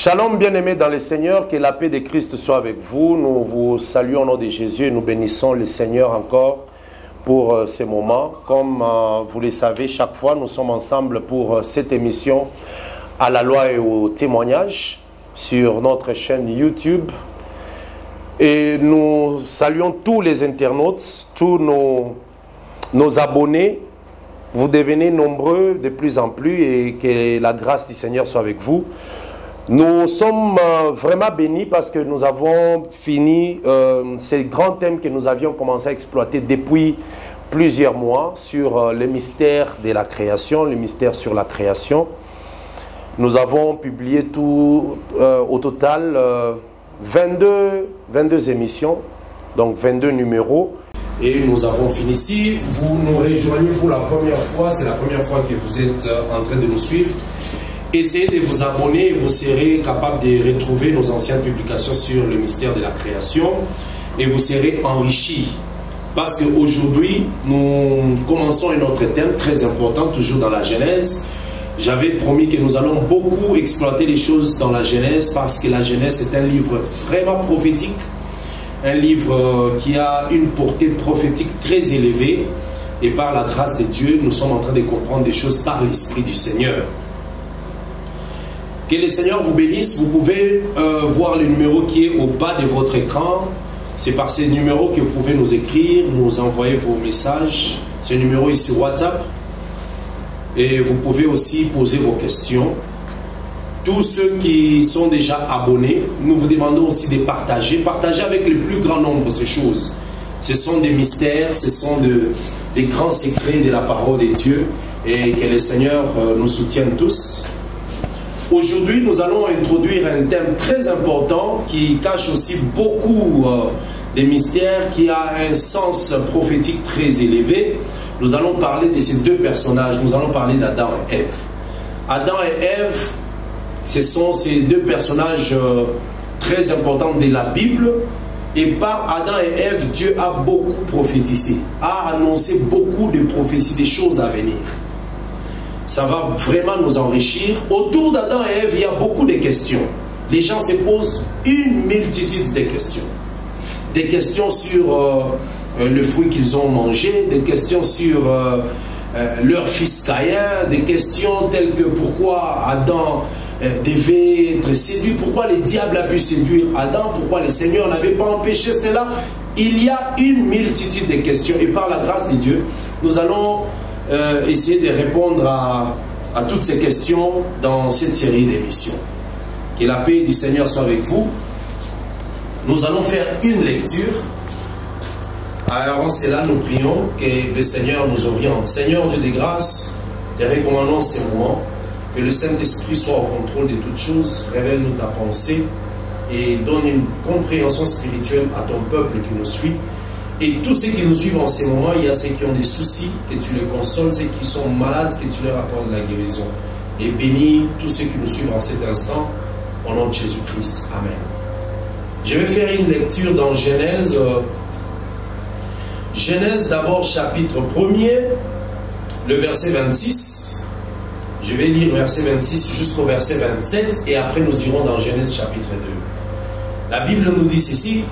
Shalom bien-aimés dans le Seigneur, que la paix de Christ soit avec vous. Nous vous saluons au nom de Jésus et nous bénissons le Seigneur encore pour ces moments. Comme vous le savez, chaque fois nous sommes ensemble pour cette émission à la loi et au témoignage sur notre chaîne YouTube. Et nous saluons tous les internautes, tous nos abonnés. Vous devenez nombreux de plus en plus et que la grâce du Seigneur soit avec vous. Nous sommes vraiment bénis parce que nous avons fini ces grands thèmes que nous avions commencé à exploiter depuis plusieurs mois sur le mystère de la création, le mystère sur la création. Nous avons publié tout au total 22 émissions, donc 22 numéros. Et nous avons fini. Si vous nous rejoignez pour la première fois, c'est la première fois que vous êtes en train de nous suivre, essayez de vous abonner et vous serez capable de retrouver nos anciennes publications sur le mystère de la création et vous serez enrichis. Parce qu'aujourd'hui, nous commençons un autre thème très important, toujours dans la Genèse. J'avais promis que nous allons beaucoup exploiter les choses dans la Genèse parce que la Genèse est un livre vraiment prophétique, un livre qui a une portée prophétique très élevée et par la grâce de Dieu, nous sommes en train de comprendre des choses par l'Esprit du Seigneur. Que le Seigneur vous bénisse. Vous pouvez voir le numéro qui est au bas de votre écran. C'est par ce numéro que vous pouvez nous écrire, nous envoyer vos messages. Ce numéro est sur WhatsApp. Et vous pouvez aussi poser vos questions. Tous ceux qui sont déjà abonnés, nous vous demandons aussi de partager. Partagez avec le plus grand nombre ces choses. Ce sont des mystères, ce sont des grands secrets de la parole de Dieu. Et que le Seigneur nous soutienne tous. Aujourd'hui, nous allons introduire un thème très important qui cache aussi beaucoup de mystères, qui a un sens prophétique très élevé. Nous allons parler de ces deux personnages. Nous allons parler d'Adam et Ève. Adam et Ève, ce sont ces deux personnages très importants de la Bible. Et par Adam et Ève, Dieu a beaucoup prophétisé, a annoncé beaucoup de prophéties, des choses à venir. Ça va vraiment nous enrichir. Autour d'Adam et Ève, il y a beaucoup de questions. Les gens se posent une multitude de questions. Des questions sur le fruit qu'ils ont mangé, des questions sur leur fils Caïn, des questions telles que pourquoi Adam devait être séduit, pourquoi le diable a pu séduire Adam, pourquoi le Seigneur n'avait pas empêché cela. Il y a une multitude de questions et par la grâce de Dieu, nous allons essayer de répondre à toutes ces questions dans cette série d'émissions. Que la paix du Seigneur soit avec vous. Nous allons faire une lecture. Alors, c'est là nous prions que le Seigneur nous oriente. Seigneur Dieu de grâce, te recommandons ces moments. Que le Saint-Esprit soit au contrôle de toutes choses. Révèle-nous ta pensée et donne une compréhension spirituelle à ton peuple qui nous suit. Et tous ceux qui nous suivent en ces moments, il y a ceux qui ont des soucis, que tu les consoles, ceux qui sont malades, que tu leur accordes la guérison. Et bénis tous ceux qui nous suivent en cet instant, au nom de Jésus-Christ. Amen. Je vais faire une lecture dans Genèse. Genèse d'abord chapitre 1er, le verset 26. Je vais lire verset 26 jusqu'au verset 27 et après nous irons dans Genèse chapitre 2. La Bible nous dit ceci.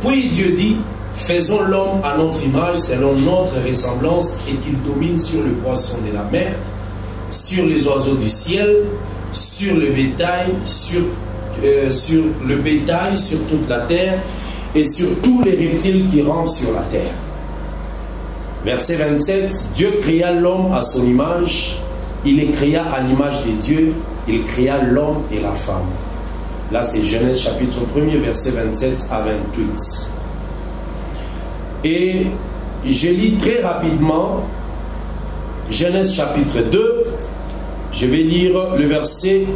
Puis Dieu dit, faisons l'homme à notre image, selon notre ressemblance, et qu'il domine sur le poisson de la mer, sur les oiseaux du ciel, sur le bétail, sur toute la terre, et sur tous les reptiles qui rampent sur la terre. Verset 27, Dieu créa l'homme à son image, il les créa à l'image de Dieu, il créa l'homme et la femme. Là c'est Genèse chapitre 1er, verset 27 à 28. Et je lis très rapidement Genèse chapitre 2. Je vais lire le verset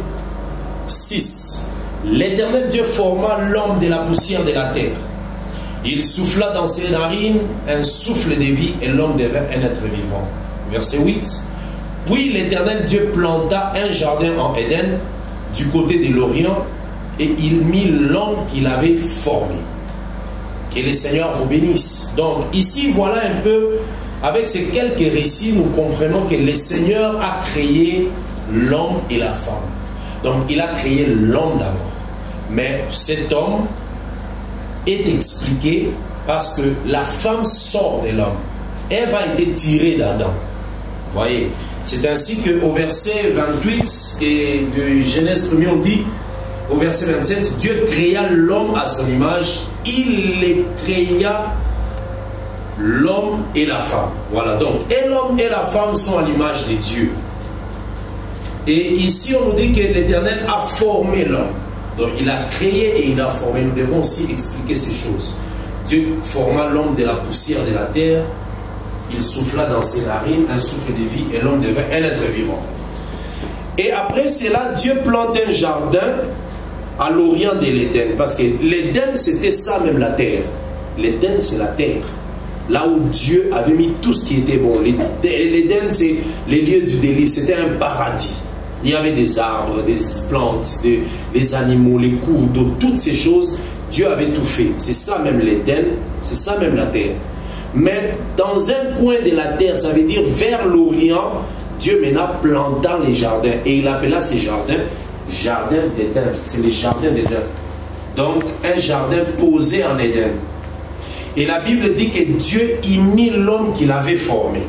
6. L'Éternel Dieu forma l'homme de la poussière de la terre. Il souffla dans ses narines un souffle de vie et l'homme devint un être vivant. Verset 8. Puis l'Éternel Dieu planta un jardin en Éden du côté de l'Orient et il mit l'homme qu'il avait formé. Que le Seigneur vous bénisse. Donc ici voilà un peu, avec ces quelques récits, nous comprenons que le Seigneur a créé l'homme et la femme. Donc il a créé l'homme d'abord. Mais cet homme est expliqué parce que la femme sort de l'homme. Ève a été tirée d'Adam. Vous voyez? C'est ainsi qu'au verset 28 et de Genèse 1, on dit, au verset 27, Dieu créa l'homme à son image, il les créa l'homme et la femme. Voilà, donc, et l'homme et la femme sont à l'image de Dieu. Et ici, on nous dit que l'Éternel a formé l'homme. Donc, il a créé et il a formé. Nous devons aussi expliquer ces choses. Dieu forma l'homme de la poussière de la terre. Il souffla dans ses narines un souffle de vie et l'homme devint un être vivant. Et après cela, Dieu plante un jardin à l'orient de l'Éden. Parce que l'Éden, c'était ça même la terre. L'Éden, c'est la terre. Là où Dieu avait mis tout ce qui était bon. L'Éden, c'est les lieux du délice. C'était un paradis. Il y avait des arbres, des plantes, des animaux, les cours d'eau, toutes ces choses. Dieu avait tout fait. C'est ça même l'Éden, c'est ça même la terre. Mais dans un coin de la terre, ça veut dire vers l'Orient, Dieu maintenant planta les jardins. Et il appela ces jardins jardins d'Éden. C'est les jardins d'Éden. Donc un jardin posé en Éden. Et la Bible dit que Dieu y mit l'homme qu'il avait formé.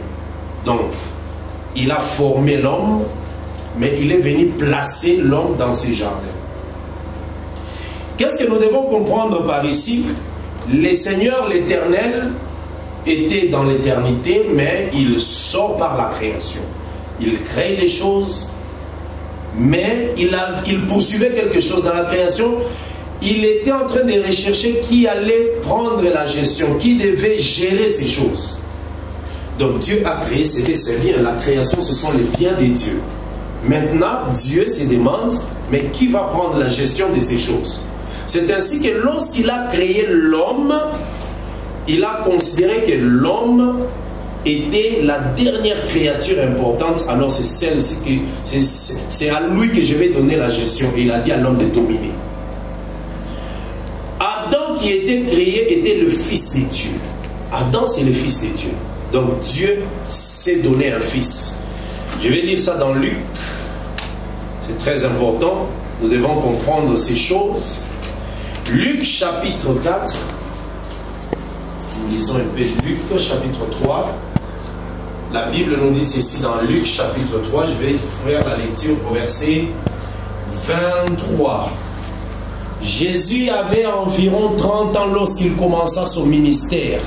Donc il a formé l'homme, mais il est venu placer l'homme dans ces jardins. Qu'est-ce que nous devons comprendre par ici? Le Seigneur, l'Éternel, était dans l'éternité, mais il sort par la création. Il crée des choses, mais il poursuivait quelque chose dans la création. Il était en train de rechercher qui allait prendre la gestion, qui devait gérer ces choses. Donc Dieu a créé, c'était ses biens. La création, ce sont les biens de Dieu. Maintenant, Dieu se demande, mais qui va prendre la gestion de ces choses? C'est ainsi que lorsqu'il a créé l'homme, il a considéré que l'homme était la dernière créature importante. Alors c'est celle-ci que c'est à lui que je vais donner la gestion. Et il a dit à l'homme de dominer. Adam qui était créé était le fils de Dieu. Adam c'est le fils de Dieu. Donc Dieu s'est donné un fils. Je vais lire ça dans Luc. C'est très important. Nous devons comprendre ces choses. Luc chapitre 4. Nous lisons un peu Luc chapitre 3. La Bible nous dit ceci dans Luc chapitre 3. Je vais faire la lecture au verset 23. Jésus avait environ 30 ans lorsqu'il commença son ministère.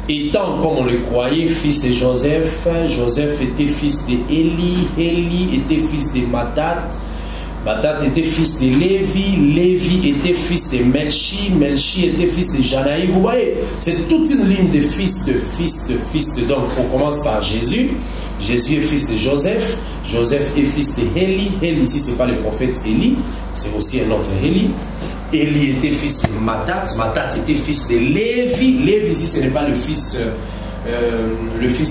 Étant, comme on le croyait, fils de Joseph, Joseph était fils de Élie, Élie était fils de Matthat, Matthat était fils de Lévi, Lévi était fils de Melchi, Melchi était fils de Janaï. Vous voyez, c'est toute une ligne de fils de fils de fils de. Donc, on commence par Jésus. Jésus est fils de Joseph, Joseph est fils de Élie. Élie, ici, ce n'est pas le prophète Élie, c'est aussi un autre Élie. Élie était fils de Matthat, Matthat était fils de Lévi. Lévi ici, ce n'est pas le fils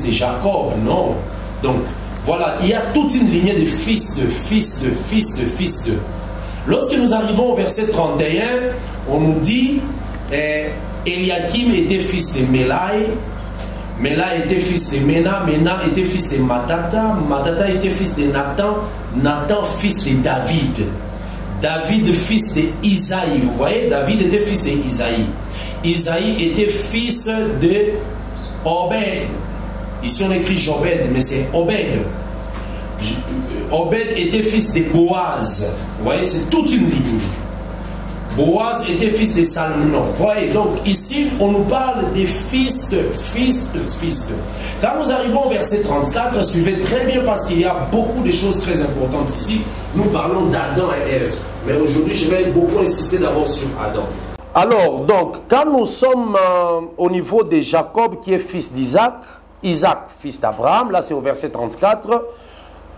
de Jacob, non. Donc, voilà, il y a toute une lignée de fils de fils de fils de fils de. Lorsque nous arrivons au verset 31, on nous dit Eliakim était fils de Melaï, Melaï était fils de Mena, Mena était fils de Matata, Matata était fils de Nathan, Nathan fils de David. David, fils de Isaïe. Vous voyez, David était fils de Isaïe. Isaïe était fils de Obed. Ici, on écrit Jobed, mais c'est Obed. Obed était fils de Boaz. Vous voyez, c'est toute une ligne. Boaz était fils de Salmon. Vous voyez, donc ici, on nous parle des fils de fils de fils de. Quand nous arrivons au verset 34, suivez très bien parce qu'il y a beaucoup de choses très importantes ici. Nous parlons d'Adam et Ève. Mais aujourd'hui, je vais beaucoup insister d'abord sur Adam. Alors, donc, quand nous sommes au niveau de Jacob qui est fils d'Isaac, Isaac, fils d'Abraham, là c'est au verset 34,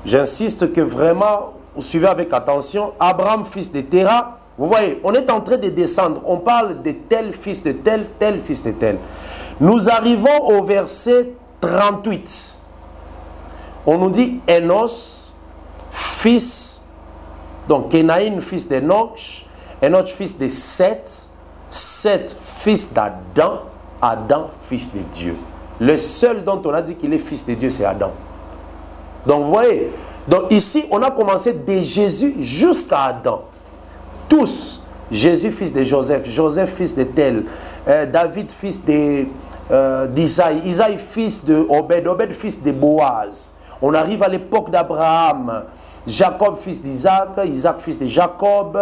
j'insiste que vraiment, vous suivez avec attention, Abraham, fils de Terah, vous voyez, on est en train de descendre, on parle de tel fils de tel, tel fils de tel. Nous arrivons au verset 38. On nous dit Enos, fils, donc Kenaïn, fils d'Enoch, Enoch, fils de Seth, Seth, fils d'Adam, Adam, fils de Dieu. Le seul dont on a dit qu'il est fils de Dieu, c'est Adam. Donc vous voyez, Donc ici, on a commencé de Jésus jusqu'à Adam. Tous. Jésus, fils de Joseph. Joseph, fils de Tel. David, fils d'Isaïe. Isaïe, fils de Obed. Obed, fils de Boaz. On arrive à l'époque d'Abraham. Jacob, fils d'Isaac. Isaac, fils de Jacob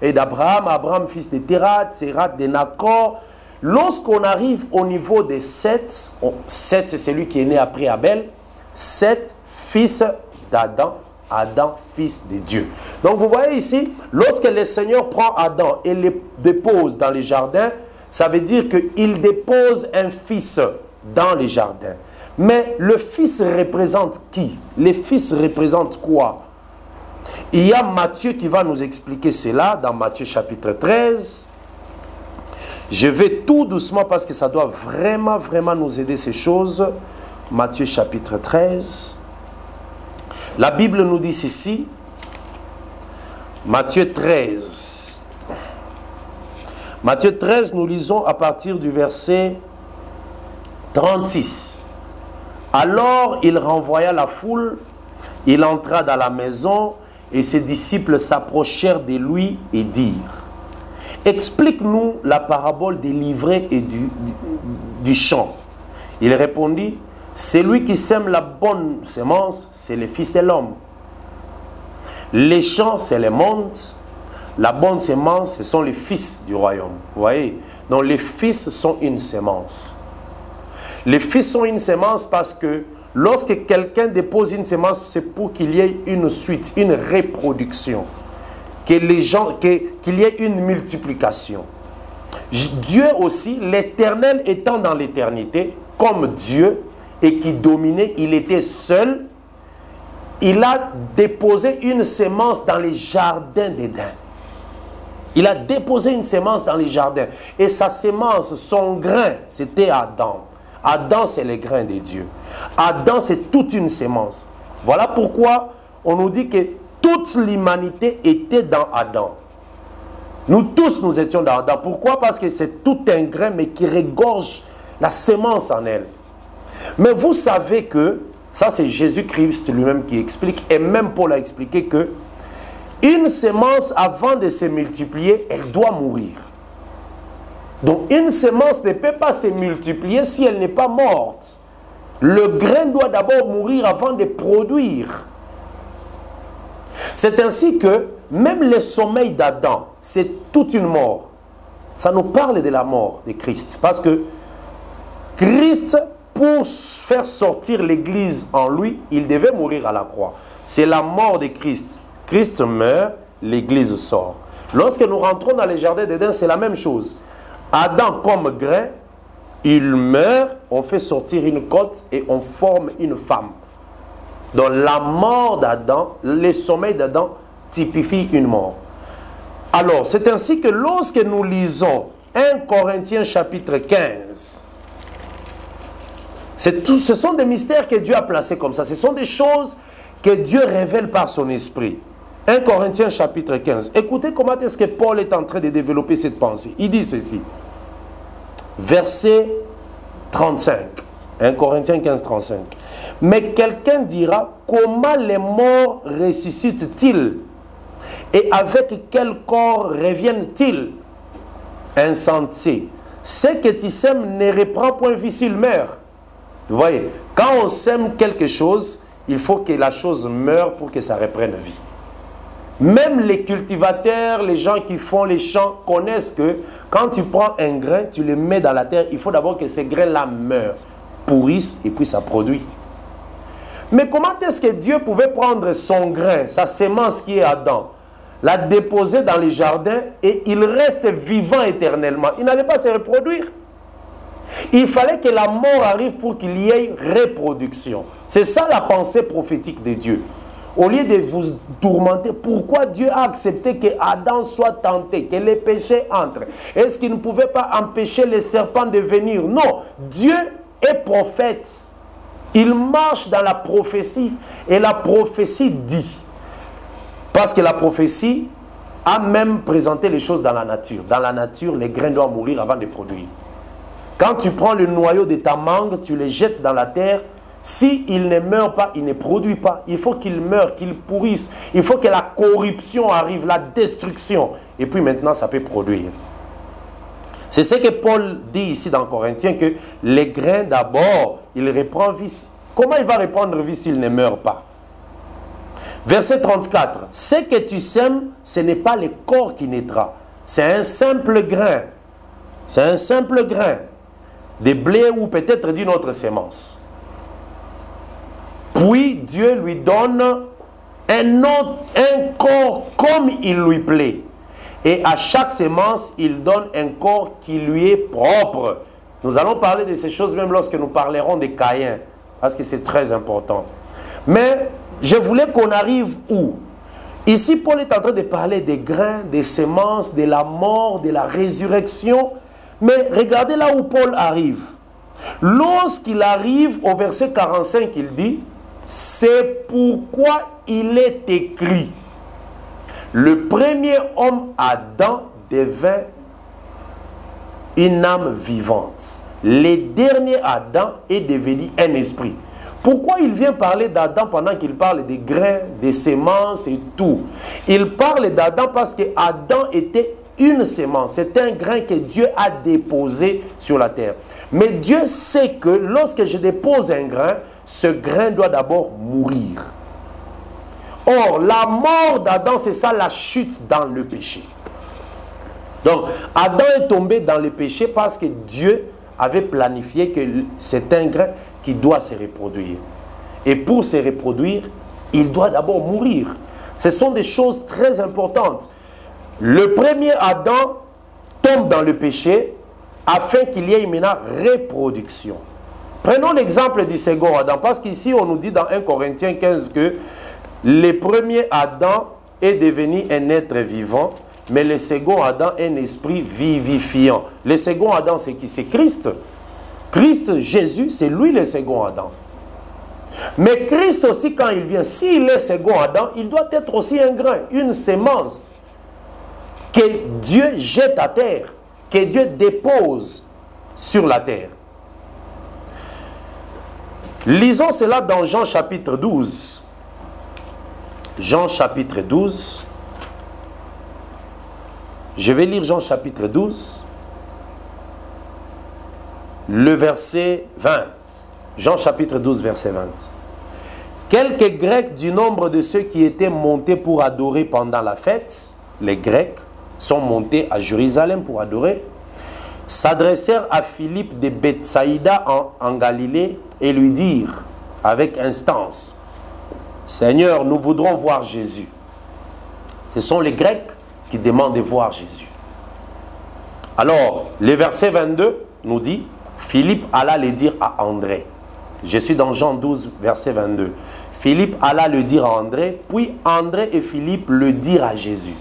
et d'Abraham. Abraham, fils de Térat. Térat de Nacor. Lorsqu'on arrive au niveau de Seth, Seth c'est celui qui est né après Abel. Seth, fils d'Adam. Adam, fils de Dieu. Donc vous voyez ici, lorsque le Seigneur prend Adam et le dépose dans les jardins, ça veut dire qu'il dépose un fils dans les jardins. Mais le fils représente qui? Les fils représentent quoi? Il y a Matthieu qui va nous expliquer cela dans Matthieu chapitre 13. Je vais tout doucement parce que ça doit vraiment nous aider ces choses. Matthieu chapitre 13. La Bible nous dit ceci. Matthieu 13. Matthieu 13, nous lisons à partir du verset 36. Alors il renvoya la foule, il entra dans la maison et ses disciples s'approchèrent de lui et dirent: explique-nous la parabole des livrets et du champ. Il répondit: celui qui sème la bonne semence, c'est le Fils de l'homme. Les champs, c'est le monde. La bonne semence, ce sont les fils du royaume. Vous voyez? Donc les fils sont une semence. Les fils sont une semence parce que lorsque quelqu'un dépose une semence, c'est pour qu'il y ait une suite, une reproduction. Qu'il y ait une multiplication. Dieu aussi, l'éternel étant dans l'éternité, comme Dieu, et qui dominait, il était seul, il a déposé une semence dans les jardins d'Éden. Il a déposé une semence dans les jardins. Et sa semence, son grain, c'était Adam. Adam, c'est le grain de Dieu. Adam, c'est toute une semence. Voilà pourquoi on nous dit que toute l'humanité était dans Adam. Nous tous, nous étions dans Adam. Pourquoi? Parce que c'est tout un grain, mais qui regorge la semence en elle. Mais vous savez que, ça c'est Jésus-Christ lui-même qui explique, et même Paul a expliqué que une semence, avant de se multiplier, elle doit mourir. Donc une semence ne peut pas se multiplier si elle n'est pas morte. Le grain doit d'abord mourir avant de produire. C'est ainsi que même le sommeil d'Adam, c'est toute une mort. Ça nous parle de la mort de Christ. Parce que Christ, pour faire sortir l'Église en lui, il devait mourir à la croix. C'est la mort de Christ. Christ meurt, l'Église sort. Lorsque nous rentrons dans les jardins d'Éden, c'est la même chose. Adam comme grain, il meurt, on fait sortir une côte et on forme une femme. Donc la mort d'Adam, le sommeil d'Adam typifie une mort. Alors, c'est ainsi que lorsque nous lisons 1 Corinthiens chapitre 15, ce sont des mystères que Dieu a placés comme ça. Ce sont des choses que Dieu révèle par son esprit. 1 Corinthiens chapitre 15. Écoutez comment est-ce que Paul est en train de développer cette pensée. Il dit ceci. Verset 35. 1 Corinthiens 15, 35. Mais quelqu'un dira, comment les morts ressuscitent-ils? Et avec quel corps reviennent-ils? Insensé. Ce que tu sèmes ne reprend point vie s'il meurt. Vous voyez, quand on sème quelque chose, il faut que la chose meure pour que ça reprenne vie. Même les cultivateurs, les gens qui font les champs connaissent que quand tu prends un grain, tu le mets dans la terre, il faut d'abord que ces grains-là meurent, pourrissent et puis ça produit. Mais comment est-ce que Dieu pouvait prendre son grain, sa semence qui est Adam, la déposer dans les jardins et il reste vivant éternellement? Il n'allait pas se reproduire. Il fallait que la mort arrive pour qu'il y ait reproduction. C'est ça la pensée prophétique de Dieu. Au lieu de vous tourmenter, pourquoi Dieu a accepté que Adam soit tenté, que les péchés entrent? Est-ce qu'il ne pouvait pas empêcher les serpents de venir? Non, Dieu est prophète. Il marche dans la prophétie. Et la prophétie dit, parce que la prophétie a même présenté les choses dans la nature. Dans la nature, les grains doivent mourir avant de produire. Quand tu prends le noyau de ta mangue, tu les jettes dans la terre, S'il ne meurt pas, il ne produit pas. Il faut qu'il meure, qu'il pourrisse. Il faut que la corruption arrive, la destruction. Et puis maintenant, ça peut produire. C'est ce que Paul dit ici dans Corinthiens, que les grains d'abord, il reprend vie. Comment il va reprendre vie s'il ne meurt pas? Verset 34. Ce que tu sèmes, ce n'est pas le corps qui naîtra. C'est un simple grain. C'est un simple grain de blé ou peut-être d'une autre sémence. Puis Dieu lui donne un corps comme il lui plaît. Et à chaque sémence, il donne un corps qui lui est propre. Nous allons parler de ces choses même lorsque nous parlerons de Caïn, parce que c'est très important. Mais je voulais qu'on arrive où? Ici, Paul est en train de parler des grains, des sémences, de la mort, de la résurrection. Mais regardez là où Paul arrive. Lorsqu'il arrive au verset 45, il dit, c'est pourquoi il est écrit, le premier homme Adam devint une âme vivante. Le dernier Adam est devenu un esprit. Pourquoi il vient parler d'Adam pendant qu'il parle des grains, des sémences et tout? Il parle d'Adam parce que Adam était une sémence. C'était un grain que Dieu a déposé sur la terre. Mais Dieu sait que lorsque je dépose un grain, ce grain doit d'abord mourir. Or, la mort d'Adam, c'est ça la chute dans le péché. Donc, Adam est tombé dans le péché parce que Dieu avait planifié que c'est un grain qui doit se reproduire. Et pour se reproduire, il doit d'abord mourir. Ce sont des choses très importantes. Le premier Adam tombe dans le péché afin qu'il y ait maintenant reproduction. Prenons l'exemple du second Adam, parce qu'ici on nous dit dans 1 Corinthiens 15 que le premier Adam est devenu un être vivant, mais le second Adam est un esprit vivifiant. Le second Adam, c'est qui? C'est Christ. Christ, Jésus, c'est lui le second Adam. Mais Christ aussi, quand il vient, s'il est second Adam, il doit être aussi un grain, une sémence que Dieu jette à terre, que Dieu dépose sur la terre. Lisons cela dans Jean chapitre 12. Jean chapitre 12. Je vais lire Jean chapitre 12. Le verset 20. Jean chapitre 12, verset 20. Quelques Grecs du nombre de ceux qui étaient montés pour adorer pendant la fête, les Grecs sont montés à Jérusalem pour adorer, s'adressèrent à Philippe de Bethsaïda en Galilée et lui dirent avec instance, Seigneur, nous voudrons voir Jésus. Ce sont les Grecs qui demandent de voir Jésus. Alors, le verset 22 nous dit, Philippe alla le dire à André. Je suis dans Jean 12, verset 22. Philippe alla le dire à André, puis André et Philippe le dirent à Jésus.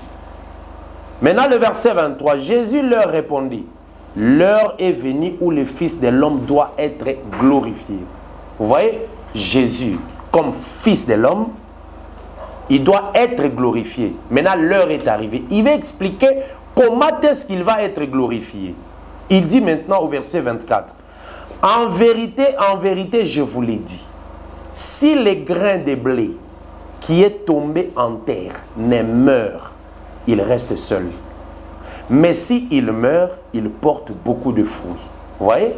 Maintenant, le verset 23, Jésus leur répondit, l'heure est venue où le Fils de l'homme doit être glorifié. Vous voyez, Jésus, comme Fils de l'homme, il doit être glorifié. Maintenant, l'heure est arrivée. Il va expliquer comment est-ce qu'il va être glorifié. Il dit maintenant au verset 24, en vérité, je vous l'ai dit, si le grain de blé qui est tombé en terre ne meurt, il reste seul. Mais s'il meurt, il porte beaucoup de fruits. Vous voyez?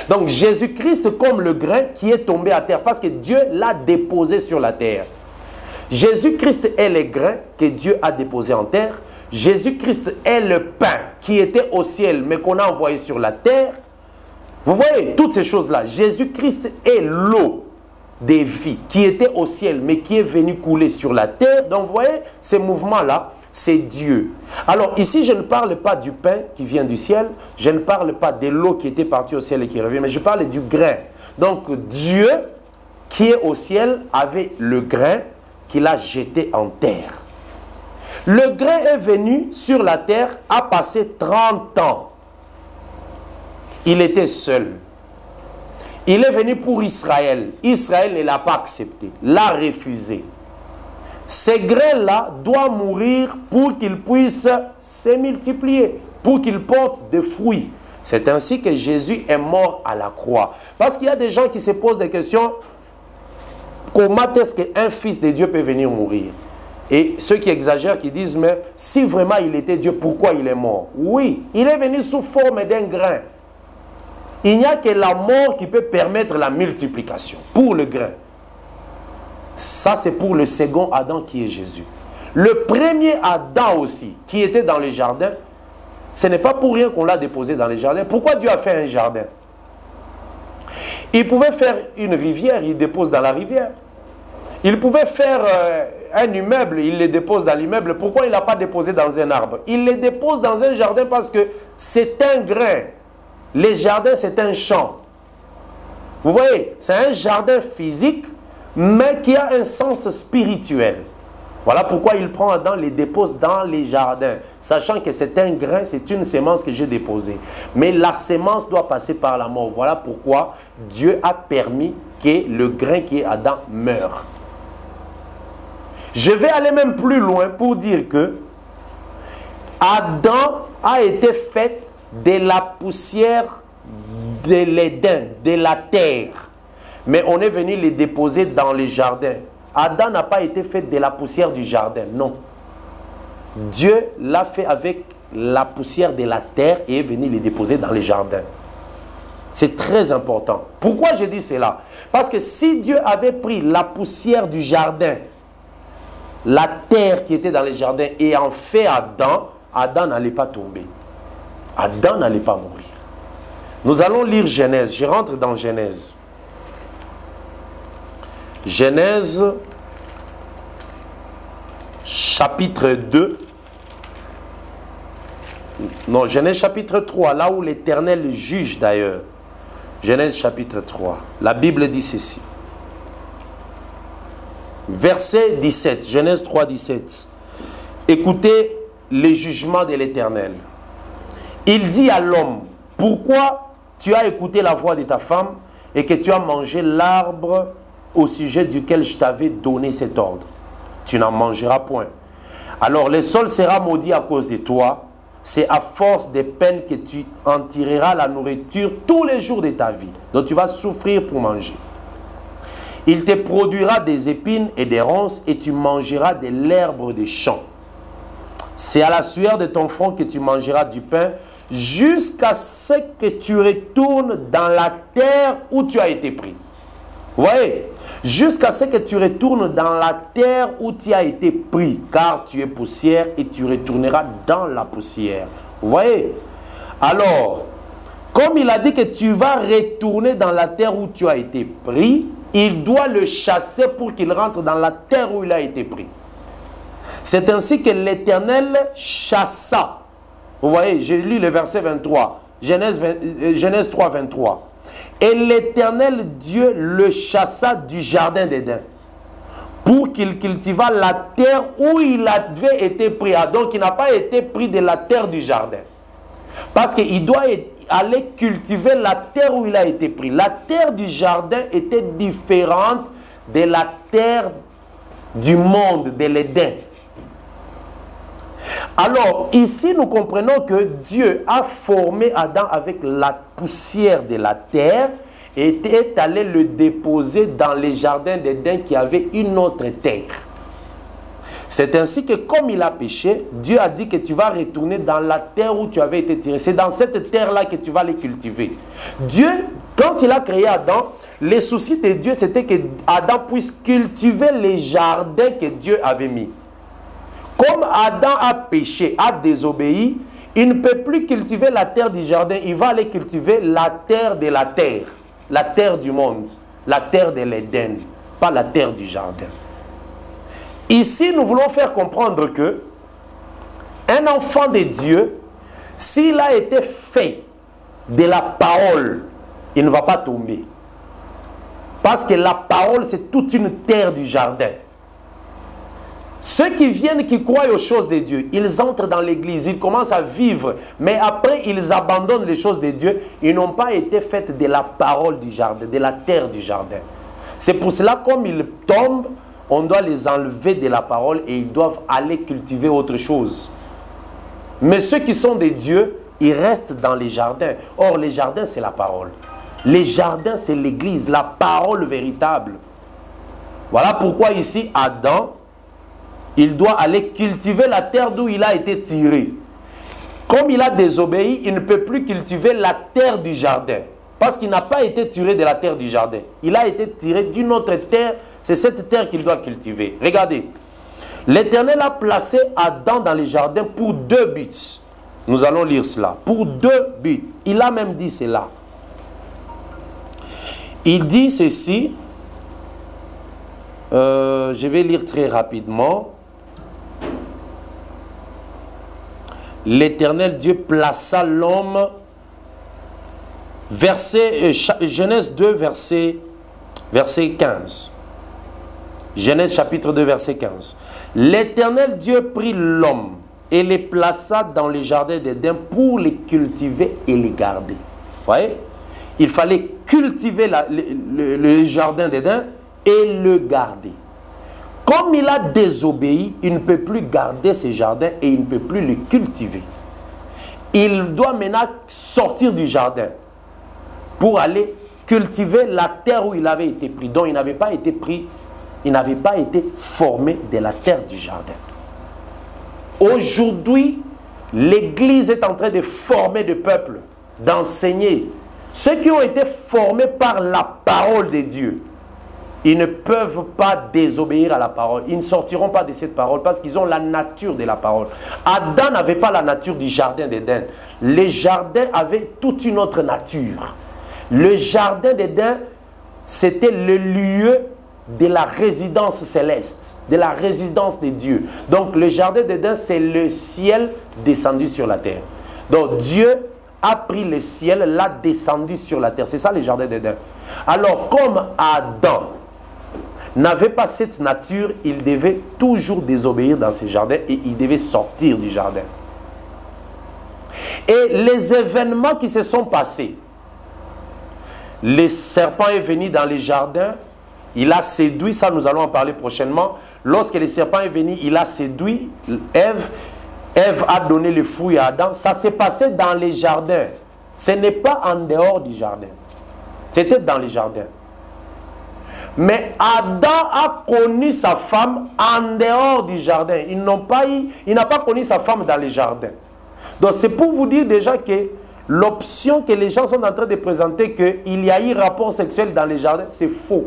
Donc Jésus-Christ comme le grain qui est tombé à terre parce que Dieu l'a déposé sur la terre. Jésus-Christ est le grain que Dieu a déposé en terre. Jésus-Christ est le pain qui était au ciel mais qu'on a envoyé sur la terre. Vous voyez toutes ces choses-là. Jésus-Christ est l'eau des vies qui était au ciel mais qui est venu couler sur la terre. Donc vous voyez ces mouvements-là, c'est Dieu. Alors ici je ne parle pas du pain qui vient du ciel. Je ne parle pas de l'eau qui était partie au ciel et qui revient. Mais je parle du grain. Donc Dieu qui est au ciel avait le grain qu'il a jeté en terre. Le grain est venu sur la terre, a passé 30 ans. Il était seul. Il est venu pour Israël. Israël ne l'a pas accepté, l'a refusé. Ces grains-là doivent mourir pour qu'ils puissent se multiplier, pour qu'ils portent des fruits. C'est ainsi que Jésus est mort à la croix. Parce qu'il y a des gens qui se posent des questions. Comment est-ce qu'un fils de Dieu peut venir mourir? Et ceux qui exagèrent, qui disent, mais si vraiment il était Dieu, pourquoi il est mort? Oui, il est venu sous forme d'un grain. Il n'y a que la mort qui peut permettre la multiplication pour le grain. Ça, c'est pour le second Adam qui est Jésus. Le premier Adam aussi, qui était dans le jardin, ce n'est pas pour rien qu'on l'a déposé dans le jardin. Pourquoi Dieu a fait un jardin? Il pouvait faire une rivière, il dépose dans la rivière. Il pouvait faire un immeuble, il le dépose dans l'immeuble. Pourquoi il n'a pas déposé dans un arbre? Il le dépose dans un jardin parce que c'est un grain. Les jardins, c'est un champ. Vous voyez, c'est un jardin physique, mais qui a un sens spirituel. Voilà pourquoi il prend Adam, les dépose dans les jardins, sachant que c'est un grain, c'est une sémence que j'ai déposée. Mais la sémence doit passer par la mort. Voilà pourquoi Dieu a permis que le grain qui est Adam meure. Je vais aller même plus loin pour dire que Adam a été fait de la poussière de l'Éden, de la terre. Mais on est venu les déposer dans les jardins. Adam n'a pas été fait de la poussière du jardin, non. Dieu l'a fait avec la poussière de la terre et est venu les déposer dans les jardins. C'est très important. Pourquoi je dis cela? Parce que si Dieu avait pris la poussière du jardin, la terre qui était dans les jardins, et en fait Adam, Adam n'allait pas tomber. Adam n'allait pas mourir. Nous allons lire Genèse. Je rentre dans Genèse. Genèse, chapitre 2. Non, Genèse chapitre 3, là où l'Éternel juge d'ailleurs. Genèse chapitre 3. La Bible dit ceci. Verset 17, Genèse 3, 17. Écoutez les jugements de l'Éternel. Il dit à l'homme, pourquoi tu as écouté la voix de ta femme et que tu as mangé l'arbre au sujet duquel je t'avais donné cet ordre? Tu n'en mangeras point. Alors le sol sera maudit à cause de toi. C'est à force des peines que tu en tireras la nourriture tous les jours de ta vie. Donc tu vas souffrir pour manger. Il te produira des épines et des ronces et tu mangeras de l'herbe des champs. C'est à la sueur de ton front que tu mangeras du pain jusqu'à ce que tu retournes dans la terre où tu as été pris. Vous voyez? Jusqu'à ce que tu retournes dans la terre où tu as été pris, car tu es poussière et tu retourneras dans la poussière. Vous voyez? Alors, comme il a dit que tu vas retourner dans la terre où tu as été pris, il doit le chasser pour qu'il rentre dans la terre où il a été pris. C'est ainsi que l'Éternel chassa. Vous voyez, j'ai lu le verset 23, Genèse 3, 23. Et l'Éternel Dieu le chassa du jardin d'Éden pour qu'il cultivât la terre où il avait été pris. Donc il n'a pas été pris de la terre du jardin. Parce qu'il doit aller cultiver la terre où il a été pris. La terre du jardin était différente de la terre du monde, de l'Éden. Alors, ici, nous comprenons que Dieu a formé Adam avec la poussière de la terre et est allé le déposer dans les jardins d'Éden qui avaient une autre terre. C'est ainsi que, comme il a péché, Dieu a dit que tu vas retourner dans la terre où tu avais été tiré. C'est dans cette terre-là que tu vas les cultiver. Dieu, quand il a créé Adam, les soucis de Dieu, c'était que Adam puisse cultiver les jardins que Dieu avait mis. Comme Adam a péché, a désobéi, il ne peut plus cultiver la terre du jardin. Il va aller cultiver la terre de la terre du monde, la terre de l'Éden, pas la terre du jardin. Ici, nous voulons faire comprendre que un enfant de Dieu, s'il a été fait de la parole, il ne va pas tomber. Parce que la parole, c'est toute une terre du jardin. Ceux qui viennent, qui croient aux choses de Dieu, ils entrent dans l'église, ils commencent à vivre, mais après ils abandonnent les choses de Dieu. Ils n'ont pas été faits de la parole du jardin, de la terre du jardin. C'est pour cela, comme ils tombent, on doit les enlever de la parole et ils doivent aller cultiver autre chose. Mais ceux qui sont des dieux, il reste dans les jardins. Or, les jardins, c'est la parole. Les jardins, c'est l'église, la parole véritable. Voilà pourquoi ici, Adam, il doit aller cultiver la terre d'où il a été tiré. Comme il a désobéi, il ne peut plus cultiver la terre du jardin. Parce qu'il n'a pas été tiré de la terre du jardin. Il a été tiré d'une autre terre. C'est cette terre qu'il doit cultiver. Regardez. L'Éternel a placé Adam dans les jardins pour 2 buts. Nous allons lire cela. Pour 2 buts. Il a même dit cela. Il dit ceci. Je vais lire très rapidement. L'Éternel Dieu plaça l'homme. Genèse 2, verset 15. Genèse chapitre 2, verset 15. L'Éternel Dieu prit l'homme et les plaça dans les jardins d'Éden pour les cultiver et les garder. Vous voyez? Il fallait cultiver le jardin d'Éden et le garder. Comme il a désobéi, il ne peut plus garder ses jardins et il ne peut plus les cultiver. Il doit maintenant sortir du jardin pour aller cultiver la terre où il avait été pris. Donc il n'avait pas été pris, il n'avait pas été formé de la terre du jardin. Aujourd'hui, l'Église est en train de former des peuples, d'enseigner. Ceux qui ont été formés par la parole de Dieu, ils ne peuvent pas désobéir à la parole. Ils ne sortiront pas de cette parole parce qu'ils ont la nature de la parole. Adam n'avait pas la nature du jardin d'Éden. Les jardins avaient toute une autre nature. Le jardin d'Éden, c'était le lieu de la résidence céleste, de la résidence de Dieu. Donc le jardin d'Éden, c'est le ciel descendu sur la terre. Donc Dieu a pris le ciel, l'a descendu sur la terre. C'est ça le jardin d'Éden. Alors comme Adam n'avait pas cette nature, il devait toujours désobéir dans ce jardin et il devait sortir du jardin. Et les événements qui se sont passés, le serpent est venu dans les jardins, il a séduit, ça nous allons en parler prochainement. Lorsque le serpent est venu, il a séduit Ève. Ève a donné le fruit à Adam. Ça s'est passé dans les jardins. Ce n'est pas en dehors du jardin. C'était dans les jardins. Mais Adam a connu sa femme en dehors du jardin. Il n'a pas connu sa femme dans les jardins. Donc c'est pour vous dire déjà que l'option que les gens sont en train de présenter qu'il y a eu rapport sexuel dans les jardins, c'est faux.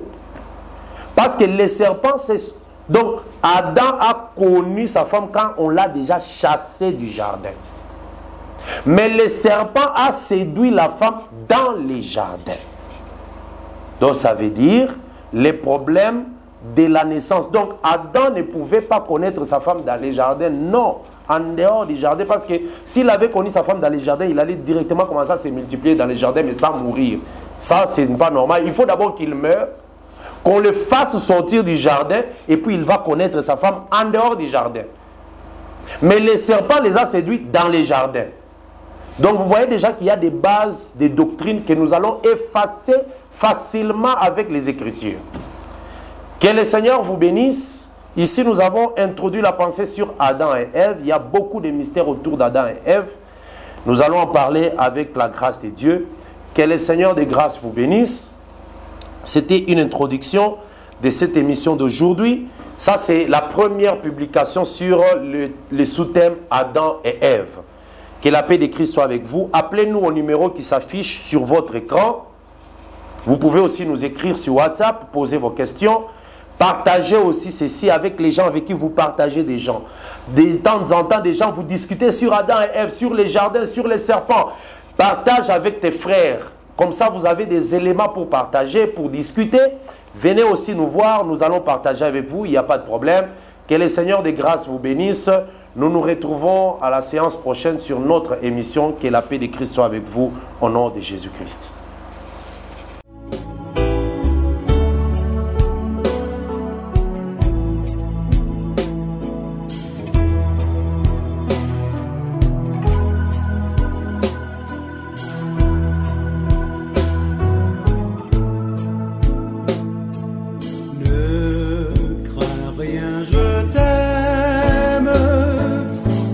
Parce que les serpents, c'est... Donc Adam a connu sa femme quand on l'a déjà chassé du jardin. Mais le serpent a séduit la femme dans les jardins. Donc ça veut dire les problèmes de la naissance. Donc Adam ne pouvait pas connaître sa femme dans les jardins, non, en dehors du jardin, parce que s'il avait connu sa femme dans les jardins, il allait directement commencer à se multiplier dans les jardins, mais sans mourir. Ça, c'est pas normal. Il faut d'abord qu'il meure, qu'on le fasse sortir du jardin, et puis il va connaître sa femme en dehors du jardin. Mais les serpents les a séduits dans les jardins. Donc vous voyez déjà qu'il y a des bases, des doctrines que nous allons effacer facilement avec les Écritures. Que le Seigneur vous bénisse. Ici, nous avons introduit la pensée sur Adam et Ève. Il y a beaucoup de mystères autour d'Adam et Ève. Nous allons en parler avec la grâce de Dieu. Que le Seigneur de grâce vous bénisse. C'était une introduction de cette émission d'aujourd'hui. Ça, c'est la première publication sur le sous-thème Adam et Ève. Que la paix de Christ soit avec vous. Appelez-nous au numéro qui s'affiche sur votre écran. Vous pouvez aussi nous écrire sur WhatsApp, poser vos questions. Partagez aussi ceci avec les gens avec qui vous partagez des gens. De temps en temps, des gens, vous discutez sur Adam et Ève, sur les jardins, sur les serpents. Partage avec tes frères. Comme ça, vous avez des éléments pour partager, pour discuter. Venez aussi nous voir, nous allons partager avec vous, il n'y a pas de problème. Que le Seigneur de grâce vous bénisse. Nous nous retrouvons à la séance prochaine sur notre émission. Que la paix de Christ soit avec vous au nom de Jésus-Christ.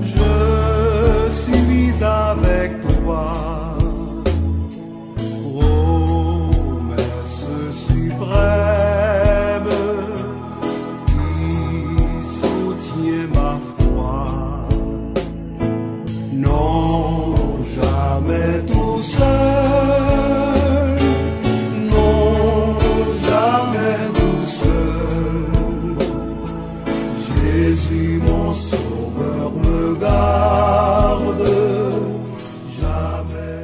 Je suis avec toi. tout seul, non, jamais tout seul. Jésus mon sauveur me garde.